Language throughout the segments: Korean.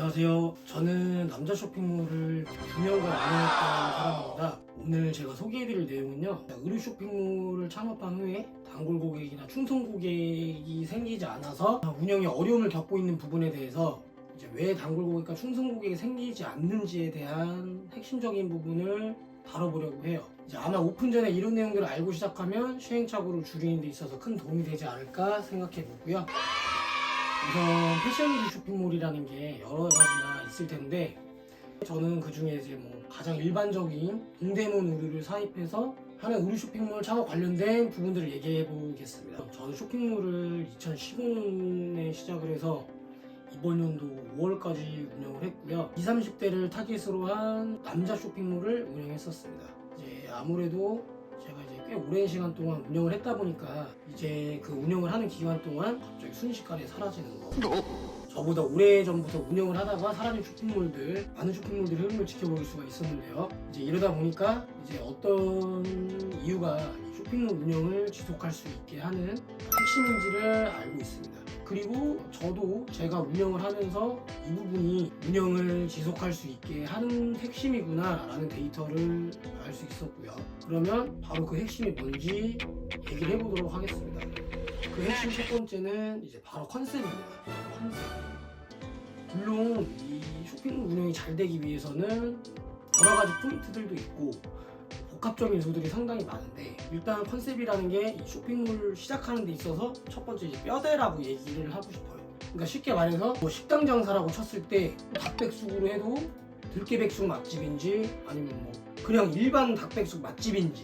안녕하세요. 저는 남자 쇼핑몰을 9년간 운영했던 사람입니다. 오늘 제가 소개해드릴 내용은요, 의류 쇼핑몰을 창업한 후에 단골 고객이나 충성 고객이 생기지 않아서 운영에 어려움을 겪고 있는 부분에 대해서 이제 왜 단골 고객과 충성 고객이 생기지 않는지에 대한 핵심적인 부분을 다뤄보려고 해요. 이제 아마 오픈 전에 이런 내용들을 알고 시작하면 시행착오를 줄이는 데 있어서 큰 도움이 되지 않을까 생각해 보고요. 우선 패션 쇼핑몰이라는 게 여러 가지가 있을 텐데, 저는 그 중에 이제 가장 일반적인 동대문 의류를 사입해서 하는 의류 쇼핑몰 창업 관련된 부분들을 얘기해 보겠습니다. 저는 쇼핑몰을 2015년에 시작을 해서 이번 연도 5월까지 운영을 했고요. 20, 30대를 타깃으로 한 남자 쇼핑몰을 운영했었습니다. 이제 아무래도 제가 이제 꽤 오랜 시간 동안 운영을 했다 보니까 이제 그 운영을 하는 기간 동안 갑자기 순식간에 사라지는 거, 저보다 오래전부터 운영을 하다가 사라진 쇼핑몰들, 많은 쇼핑몰들의 흐름을 지켜볼 수가 있었는데요. 이제 이러다 보니까 이제 어떤 이유가 이 쇼핑몰 운영을 지속할 수 있게 하는 핵심인지를 알고 있습니다. 그리고 저도 제가 운영을 하면서 이 부분이 운영을 지속할 수 있게 하는 핵심이구나 라는 데이터를 알 수 있었고요. 그러면 바로 그 핵심이 뭔지 얘기를 해보도록 하겠습니다. 그 핵심 첫 번째는 이제 바로 컨셉입니다. 컨셉. 물론 이 쇼핑몰 운영이 잘 되기 위해서는 여러 가지 포인트들도 있고 복합적인 요소들이 상당히 많은데, 일단 컨셉이라는 게 이 쇼핑몰을 시작하는 데 있어서 첫 번째 이제 뼈대라고 얘기를 하고 싶어요. 그러니까 쉽게 말해서 식당 장사라고 쳤을 때 닭백숙으로 해도 들깨백숙 맛집인지 아니면 그냥 일반 닭백숙 맛집인지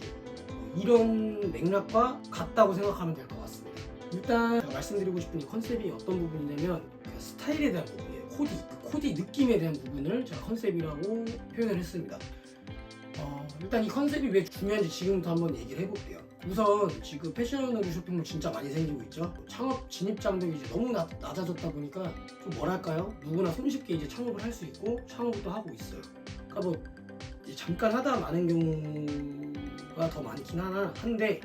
이런 맥락과 같다고 생각하면 될 것 같습니다. 일단 제가 말씀드리고 싶은 이 컨셉이 어떤 부분이냐면 스타일에 대한 부분이에요. 코디 느낌에 대한 부분을 제가 컨셉이라고 표현을 했습니다. 일단 이 컨셉이 왜 중요한지 지금부터 한번 얘기를 해볼게요. 우선 지금 패션 의류 쇼핑몰 진짜 많이 생기고 있죠. 창업 진입장벽이 이제 너무 낮아졌다 보니까 좀 뭐랄까요? 누구나 손쉽게 이제 창업을 할 수 있고 창업을 또 하고 있어요. 그러니까 이제 잠깐 하다 마는 경우가 더 많긴 한데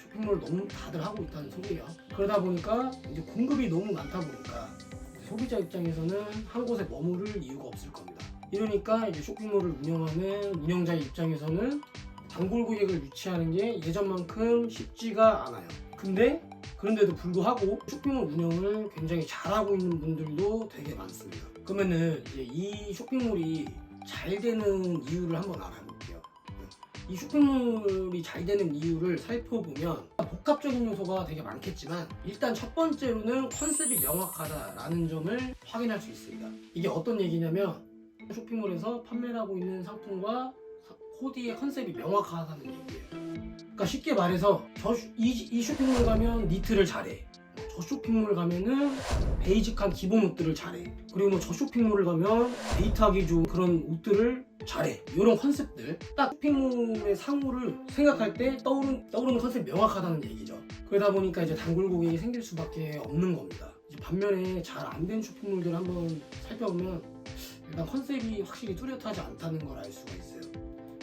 쇼핑몰 너무 다들 하고 있다는 소리예요. 그러다 보니까 이제 공급이 너무 많다 보니까 소비자 입장에서는 한 곳에 머무를 이유가 없을 겁니다. 이러니까 이제 쇼핑몰을 운영하는 운영자의 입장에서는 단골 고객을 유치하는 게 예전만큼 쉽지가 않아요. 근데 그런데도 불구하고 쇼핑몰 운영을 굉장히 잘하고 있는 분들도 되게 많습니다. 그러면은 이제 이 쇼핑몰이 잘 되는 이유를 한번 알아볼게요. 이 쇼핑몰이 잘 되는 이유를 살펴보면 복합적인 요소가 되게 많겠지만, 일단 첫 번째로는 컨셉이 명확하다라는 점을 확인할 수 있습니다. 이게 어떤 얘기냐면, 쇼핑몰에서 판매를 하고 있는 상품과 코디의 컨셉이 명확하다는 얘기예요. 그러니까 쉽게 말해서 이 쇼핑몰 가면 니트를 잘해, 저 쇼핑몰 가면은 베이직한 기본 옷들을 잘해, 그리고 저 쇼핑몰을 가면 데이트하기 좋은 그런 옷들을 잘해, 이런 컨셉들, 딱 쇼핑몰의 상호를 생각할 때 떠오르는 컨셉이 명확하다는 얘기죠. 그러다 보니까 이제 단골 고객이 생길 수밖에 없는 겁니다. 이제 반면에 잘 안 된 쇼핑몰들 한번 살펴보면 일단 컨셉이 확실히 뚜렷하지 않다는 걸 알 수가 있어요.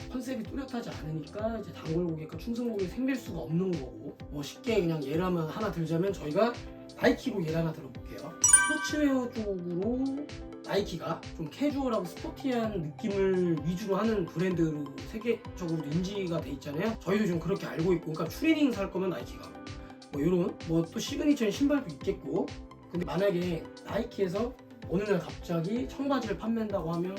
컨셉이 뚜렷하지 않으니까 이제 단골 고객과 충성 고객이 생길 수가 없는 거고, 쉽게 그냥 예를 하나 들자면 저희가 나이키로 예를 하나 들어볼게요. 스포츠웨어 쪽으로 나이키가 좀 캐주얼하고 스포티한 느낌을 위주로 하는 브랜드로 세계적으로 인지가 돼 있잖아요. 저희도 좀 그렇게 알고 있고, 그러니까 추리닝 살 거면 나이키가 이런 또 시그니처인 신발도 있겠고. 근데 만약에 나이키에서 어느 날 갑자기 청바지를 판매한다고 하면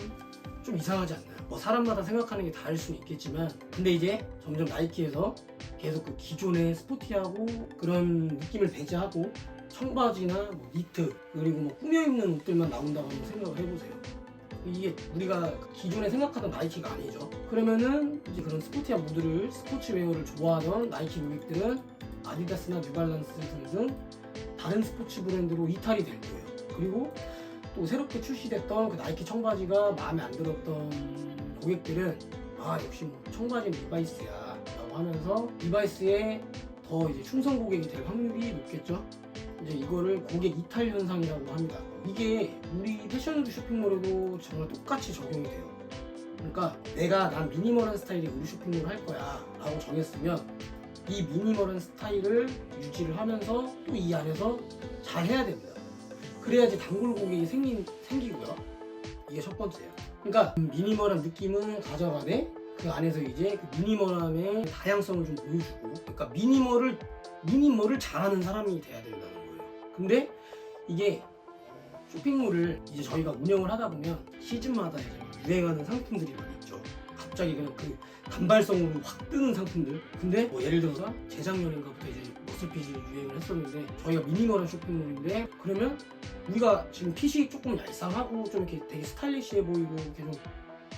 좀 이상하지 않나요? 사람마다 생각하는 게 다를 수는 있겠지만, 근데 이제 점점 나이키에서 계속 그 기존의 스포티하고 그런 느낌을 배제하고 청바지나 니트 그리고 꾸며입는 옷들만 나온다고 한번 생각을 해보세요. 이게 우리가 기존에 생각하던 나이키가 아니죠. 그러면은 이제 그런 스포티한 모드를, 스포츠웨어를 좋아하던 나이키 고객들은 아디다스나 뉴발란스 등등 다른 스포츠 브랜드로 이탈이 될 거예요. 그리고 또 새롭게 출시됐던 그 나이키 청바지가 마음에 안 들었던 고객들은 역시 청바지는 리바이스야 라고 하면서 리바이스에 더 이제 충성 고객이 될 확률이 높겠죠. 이제 이거를 고객 이탈 현상이라고 합니다. 이게 우리 패션 쇼핑몰에도 정말 똑같이 적용이 돼요. 그러니까 난 미니멀한 스타일의 의류 쇼핑몰을 할 거야 라고 정했으면 이 미니멀한 스타일을 유지를 하면서 또 이 안에서 잘 해야 됩니다. 그래야지 단골 고객이 생기고요. 이게 첫 번째예요. 그러니까 미니멀한 느낌은 가져가되 그 안에서 이제 그 미니멀함의 다양성을 좀 보여주고, 그러니까 미니멀을 잘하는 사람이 돼야 된다는 거예요. 근데 이게 쇼핑몰을 이제 저희가 운영을 하다 보면 시즌마다 이제 유행하는 상품들이 많이 있죠. 갑자기 그냥 그 단발성으로 확 뜨는 상품들. 근데 뭐 예를 들어서 재작년인가부터 이제 머슬핏이 유행을 했었는데, 저희가 미니멀한 쇼핑몰인데 그러면 우리가 지금 핏이 조금 얄쌍하고 좀 이렇게 되게 스타일리시해 보이고 이렇게 좀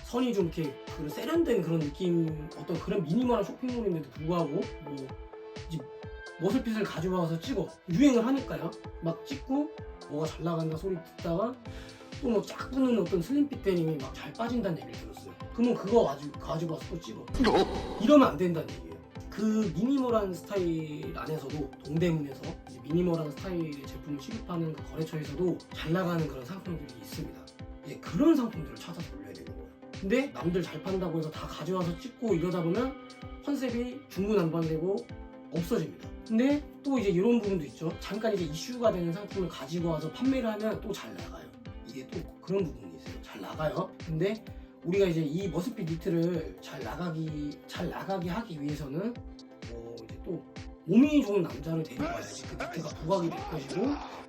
선이 좀 이렇게 그 세련된 그런 느낌, 어떤 그런 미니멀한 쇼핑몰인데도 불구하고 뭐 이제 머슬핏을 가져와서 찍어 유행을 하니까요. 막 찍고 뭐가 잘 나간다 소리 듣다가 또 뭐 쫙 붙는 어떤 슬림핏 데님이 막 잘 빠진다는 얘기를 들었어요. 그러면 그거 가지고 와서 또 찍어. 이러면 안 된다는 얘기예요. 그 미니멀한 스타일 안에서도 동대문에서 이제 미니멀한 스타일의 제품을 취급하는 그 거래처에서도 잘 나가는 그런 상품들이 있습니다. 이제 그런 상품들을 찾아서 올려야 되는 거예요. 근데 남들 잘 판다고 해서 다 가져와서 찍고 이러다 보면 컨셉이 중구난방되고 없어집니다. 근데 또 이제 이런 부분도 있죠. 잠깐 이제 이슈가 되는 상품을 가지고 와서 판매를 하면 또 잘 나가요. 이게 또 그런 부분이 있어요. 잘 나가요. 근데 우리가 이제 이 머스핏 니트를 잘 나가게 하기 위해서는 이제 또 몸이 좋은 남자를 데리고 와야지 그 니트가 부각이 될 것이고,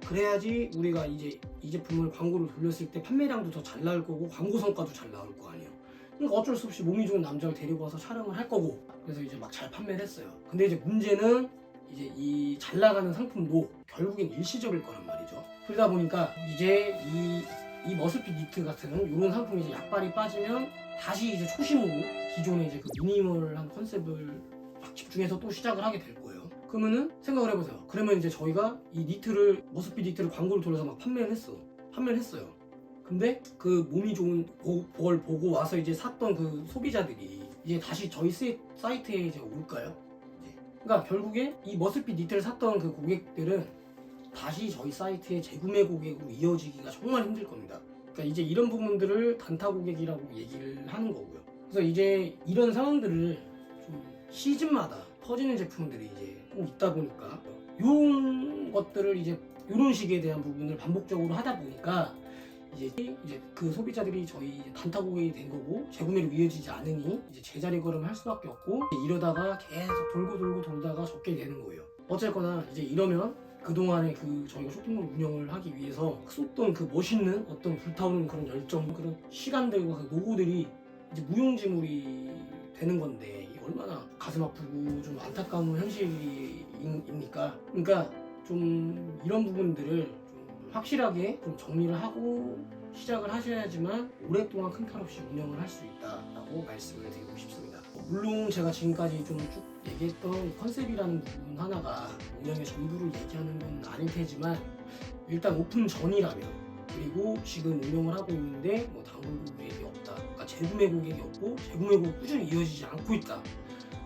그래야지 우리가 이제 이 제품을 광고를 돌렸을 때 판매량도 더 잘 나올 거고 광고 성과도 잘 나올 거 아니에요. 그러니까 어쩔 수 없이 몸이 좋은 남자를 데리고 와서 촬영을 할 거고, 그래서 이제 막 잘 판매를 했어요. 근데 이제 문제는 이제 이 잘 나가는 상품도 결국엔 일시적일 거란 말이죠. 그러다 보니까 이제 이 머슬핏 니트 같은 이런 상품이 이제 약발이 빠지면 다시 이제 초심으로 기존의 이제 그 미니멀한 컨셉을 막 집중해서 또 시작을 하게 될 거예요. 그러면은 생각을 해보세요. 그러면 이제 저희가 이 니트를, 머슬핏 니트를 광고를 돌려서 막 판매를 했어요. 근데 그 몸이 좋은 걸 보고 와서 이제 샀던 그 소비자들이 이제 다시 저희 사이트에 이제 올까요? 그러니까 결국에 이 머슬핏 니트를 샀던 그 고객들은 다시 저희 사이트의 재구매 고객으로 이어지기가 정말 힘들 겁니다. 그러니까 이제 이런 부분들을 단타 고객이라고 얘기를 하는 거고요. 그래서 이제 이런 상황들을 좀 시즌마다 터지는 제품들이 이제 꼭 있다 보니까 이런 것들을 이제 이런 식에 대한 부분을 반복적으로 하다 보니까 이제 그 소비자들이 저희 단타 고객이 된 거고 재구매로 이어지지 않으니 이제 제자리 걸음을 할 수밖에 없고, 이러다가 계속 돌고 돌다가 적게 되는 거예요. 어쨌거나 이제 이러면 그동안에 그 저희가 쇼핑몰 운영을 하기 위해서 쏟던 그 멋있는 어떤 불타오르는 그런 열정, 그런 시간들과 그 노고들이 이제 무용지물이 되는 건데, 이게 얼마나 가슴 아프고 좀 안타까운 현실입니까? 그러니까 좀 이런 부분들을 좀 확실하게 좀 정리를 하고 시작을 하셔야지만 오랫동안 큰 탈 없이 운영을 할 수 있다라고 말씀을 드리고 싶습니다. 물론 제가 지금까지 좀 쭉 얘기했던 컨셉이라는 부분 하나가 운영의 전부를 얘기하는 건 아닐 테지만, 일단 오픈 전이라면, 그리고 지금 운영을 하고 있는데 뭐 단골 고객이 없다, 그러니까 재구매 고객이 없고 재구매 고객이 꾸준히 이어지지 않고 있다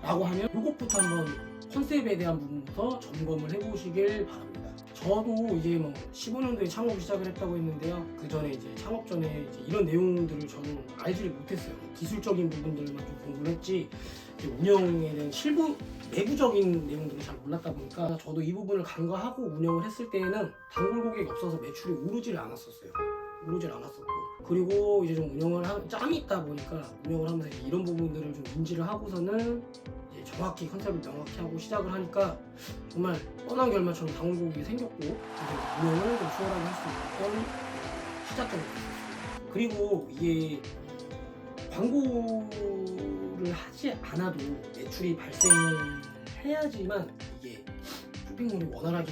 라고 하면 이것부터 한번 컨셉에 대한 부분부터 점검을 해보시길 바랍니다. 저도 이제 뭐 15년도에 창업을 시작을 했다고 했는데요. 그 전에 이제 창업 전에 이제 이런 내용들을 저는 알지를 못했어요. 기술적인 부분들만 좀 공부를 했지, 이제 운영에 대한 내부적인 내용들을 잘 몰랐다 보니까 저도 이 부분을 간과하고 운영을 했을 때에는 단골 고객이 없어서 매출이 오르질 않았었고, 그리고 이제 좀 짬이 있다 보니까 운영을 하면서 이제 이런 부분들을 좀 인지를 하고서는 이제 정확히 컨셉을 명확히 하고 시작을 하니까 정말 뻔한 결말처럼 단골 고객이 생겼고, 이제 운영을 좀 수월하게 할 수 있던 시작점이 됐습니다. 그리고 이게 광고를 하지 않아도 매출이 발생해야지만 이게 쇼핑몰이 원활하게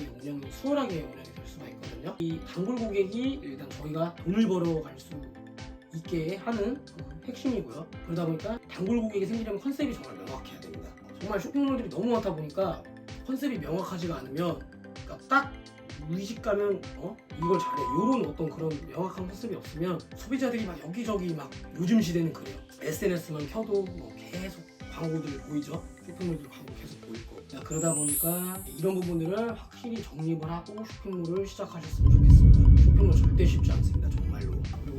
수월하게 운영이 될 수가 있거든요. 이 단골 고객이 일단 저희가 돈을 벌어갈 수 있게 하는 그 핵심이고요. 그러다 보니까 단골 고객이 생기려면 컨셉이 정말 명확해야 됩니다. 정말 쇼핑몰들이 너무 많다 보니까 컨셉이 명확하지가 않으면, 그러니까 딱 우리 집 가면 이걸 잘해, 이런 어떤 그런 명확한 컨셉이 없으면 소비자들이 막 여기저기 막, 요즘 시대는 그래요. SNS만 켜도 뭐 계속 광고들 보이죠. 쇼핑몰들 광고 계속 보이고. 그러다 보니까 이런 부분들을 확실히 정립을 하고 쇼핑몰을 시작하셨으면 좋겠습니다. 쇼핑몰 절대 쉽지 않습니다, 정말로. 그리고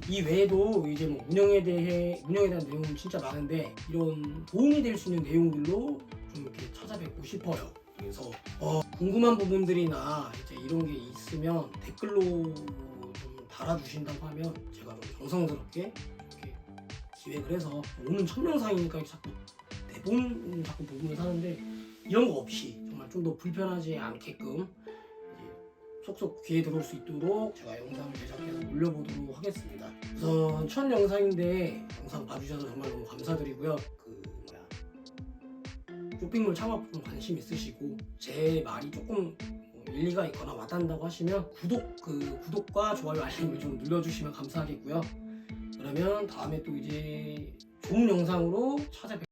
이 외에도 이제 뭐 운영에 대한 내용은 진짜 많은데, 이런 도움이 될 수 있는 내용들로 좀 이렇게 찾아뵙고 싶어요. 그래서 궁금한 부분들이나 이제 이런 게 있으면 댓글로 좀 달아주신다고 하면 제가 좀 정성스럽게 이렇게 기획을 해서 오늘 첫 영상이니까 자꾸 대본 자꾸 보면서 하는데 이런 거 없이 정말 좀 더 불편하지 않게끔 속속 귀에 들어올 수 있도록 제가 영상을 제작해서 올려보도록 하겠습니다. 우선 첫 영상인데 영상 봐주셔서 정말 너무 감사드리고요. 쇼핑몰 창업 좀 관심 있으시고 제 말이 조금 일리가 있거나 와닿는다고 하시면 구독과 좋아요 알림을 좀 눌러주시면 감사하겠고요. 그러면 다음에 또 이제 좋은 영상으로 찾아뵙겠습니다.